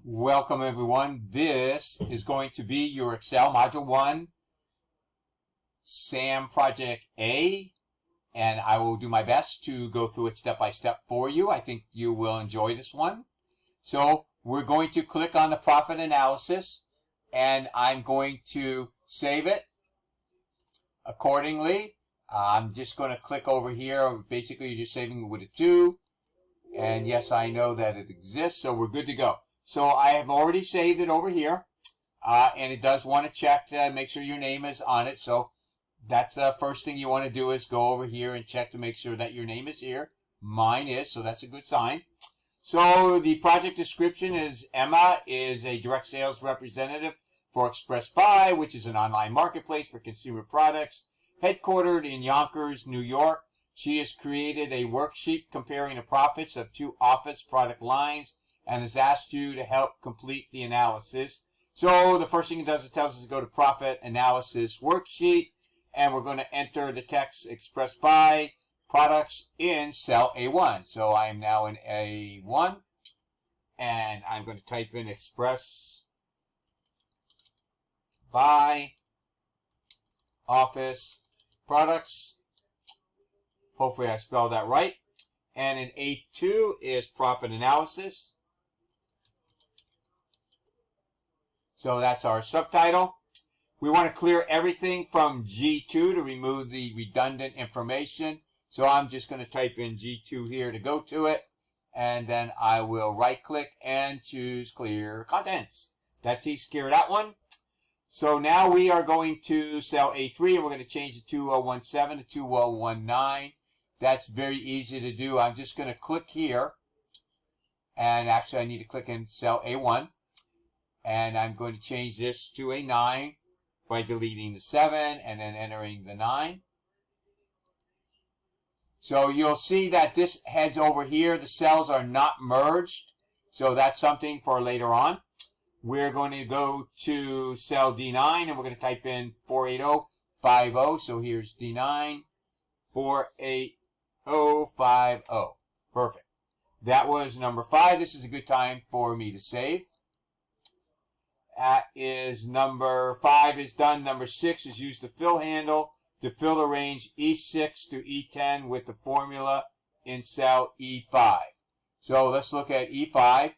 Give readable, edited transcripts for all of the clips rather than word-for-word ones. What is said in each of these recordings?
Welcome everyone. This is going to be your Excel Module 1 SAM Project A, and I will do my best to go through it step by step for you. I think you will enjoy this one. So we're going to click on the profit analysis, and I'm going to save it accordingly. I'm just going to click over here. Basically, you're just saving it with a 2. And yes, I know that it exists, so we're good to go. So I have already saved it over here, and it does want to check to make sure your name is on it. So that's the first thing you want to do is go over here and check to make sure that your name is here. Mine is, so that's a good sign. So the project description is Emma is a direct sales representative for Express Buy, which is an online marketplace for consumer products, headquartered in Yonkers, New York. She has created a worksheet comparing the profits of 2 office product lines and has asked you to help complete the analysis. So the first thing it does, it tells us to go to Profit Analysis Worksheet, and we're going to enter the text Express Buy products in cell A1. So I am now in A1, and I'm going to type in Express Buy Office Products. Hopefully I spelled that right. And in A2 is Profit Analysis. So that's our subtitle. We want to clear everything from G2 to remove the redundant information. So I'm just going to type in G2 here to go to it. And then I will right click and choose Clear Contents. That takes care of that one. So now we are going to cell A3 and we're going to change the 2017 to 2019. That's very easy to do. I'm just going to click here. And actually I need to click in cell A1. And I'm going to change this to a 9 by deleting the 7 and then entering the 9. So you'll see that this heads over here. The cells are not merged. So that's something for later on. We're going to go to cell D9 and we're going to type in 48050. So here's D9, 48050. Perfect. That was number 5. This is a good time for me to save. That is number 5 is done. Number 6 is use the fill handle to fill the range E6 to E10 with the formula in cell E5. So let's look at E5.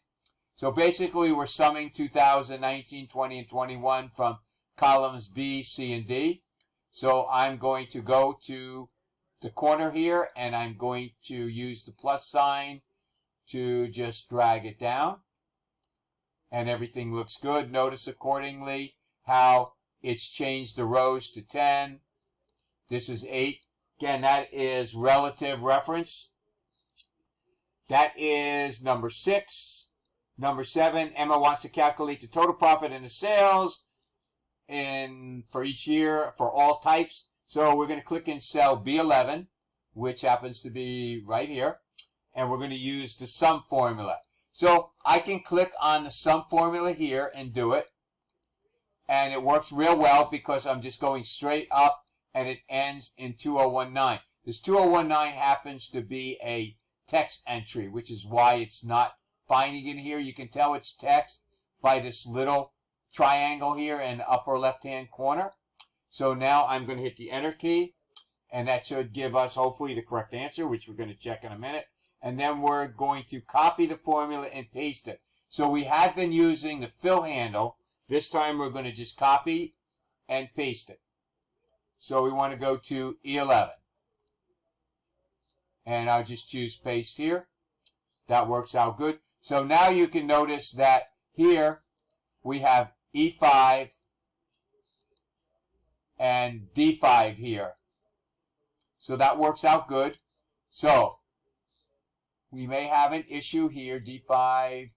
So basically we're summing 2019, 20, and 21 from columns B, C, and D. So I'm going to go to the corner here and I'm going to use the plus sign to just drag it down. And everything looks good. Notice accordingly how it's changed the rows to 10. This is 8. Again, that is relative reference. That is number 6. Number 7, Emma wants to calculate the total profit in the sales for each year for all types. So we're going to click in cell B11, which happens to be right here. And we're going to use the sum formula. So I can click on the sum formula here and do it. And it works real well because I'm just going straight up and it ends in 2019. This 2019 happens to be a text entry, which is why it's not finding it here. You can tell it's text by this little triangle here in the upper left-hand corner. So now I'm going to hit the Enter key, and that should give us hopefully the correct answer, which we're going to check in a minute. And then we're going to copy the formula and paste it. So we had been using the fill handle. This time we're going to just copy and paste it. So we want to go to E11. And I'll just choose paste here. That works out good. So now you can notice that here we have E5 and D5 here. So that works out good. So we may have an issue here, D5,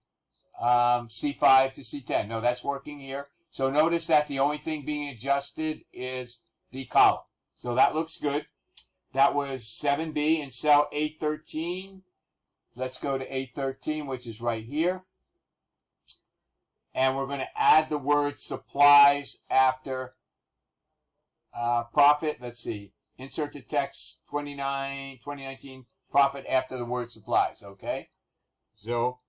C5 to C10. No, that's working here. So notice that the only thing being adjusted is the column. So that looks good. That was 7B in cell A13. Let's go to A13, which is right here. And we're going to add the word supplies after profit. Let's see. Insert the text 2019 profit after the word supplies. Okay. So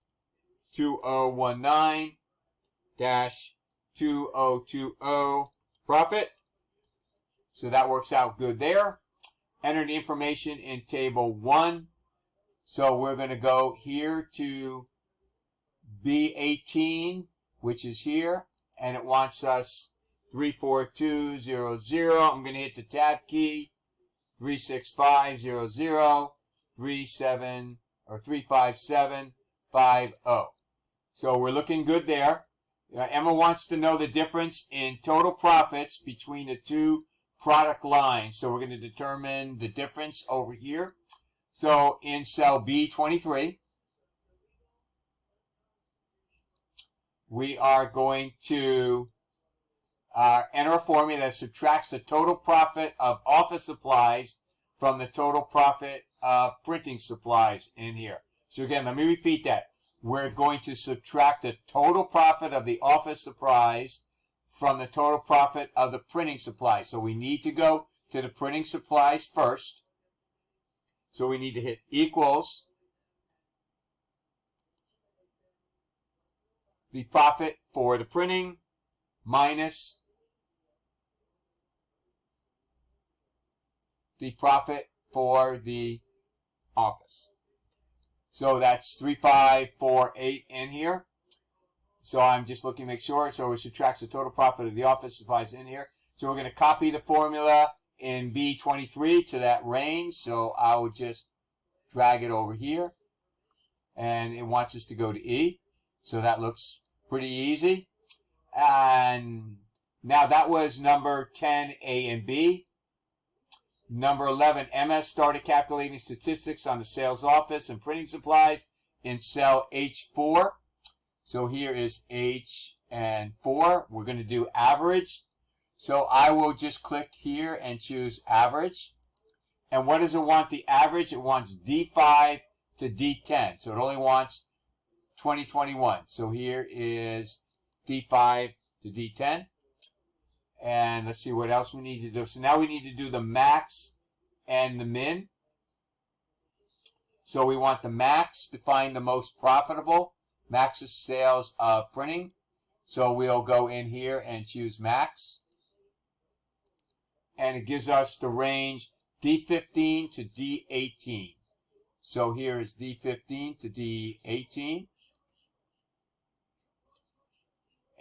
2019-2020 profit. So that works out good there. Enter the information in table 1. So we're going to go here to B18, which is here, and it wants us 34200. I'm going to hit the tab key. 36500 35750. So we're looking good there. Emma wants to know the difference in total profits between the two product lines. So we're going to determine the difference over here. So in cell B23, we are going to enter a formula that subtracts the total profit of office supplies from the total profit of printing supplies in here. So again, let me repeat that. We're going to subtract the total profit of the office supplies from the total profit of the printing supplies. So we need to go to the printing supplies first. So we need to hit equals the profit for the printing minus the profit for the office. So that's 3548 in here. So I'm just looking to make sure. So it subtracts the total profit of the office supplies in here. So we're going to copy the formula in B23 to that range. So I will just drag it over here. And it wants us to go to E. So that looks pretty easy. And now that was number 10, A and B. Number 11, MS started calculating statistics on the sales office and printing supplies in cell H4. So here is H and 4. We're going to do average. So I will just click here and choose average. And what does it want the average? It wants D5 to D10. So it only wants 2021. So here is D5 to D10. And let's see what else we need to do. So now we need to do the max and the min. So we want the max to find the most profitable. Max is sales of printing. So we'll go in here and choose max. And it gives us the range D15 to D18. So here is D15 to D18.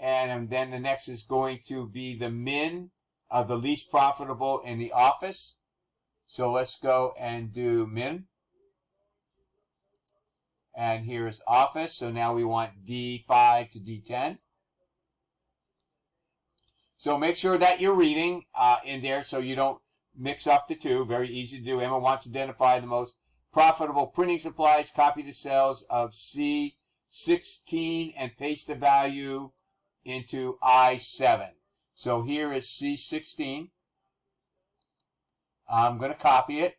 And then the next is going to be the min of the least profitable in the office. So let's go and do min. And here's office. So now we want D5 to D10. So make sure that you're reading in there so you don't mix up the two. Very easy to do. Emma wants to identify the most profitable printing supplies. Copy the cells of C16 and paste the value into I7. So here is C16. I'm going to copy it.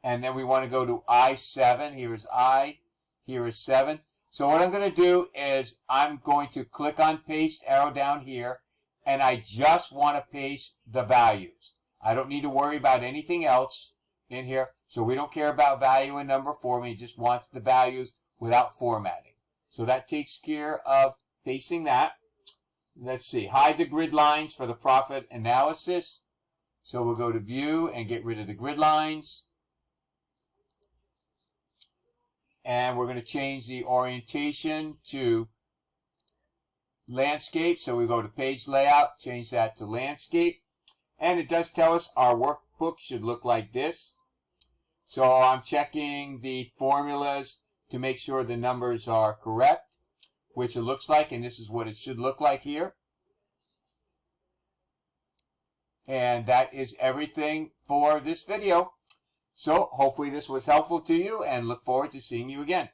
And then we want to go to I7. Here is I. Here is 7. So what I'm going to do is I'm going to click on paste, arrow down here. And I just want to paste the values. I don't need to worry about anything else in here. So we don't care about value and number formatting. It just wants the values without formatting. So that takes care of pasting that. Let's see, hide the grid lines for the profit analysis. So we'll go to view and get rid of the grid lines. And we're going to change the orientation to landscape. So we go to page layout, change that to landscape. And it does tell us our workbook should look like this. So I'm checking the formulas to make sure the numbers are correct, which it looks like, and this is what it should look like here. And that is everything for this video. So hopefully this was helpful to you, and look forward to seeing you again.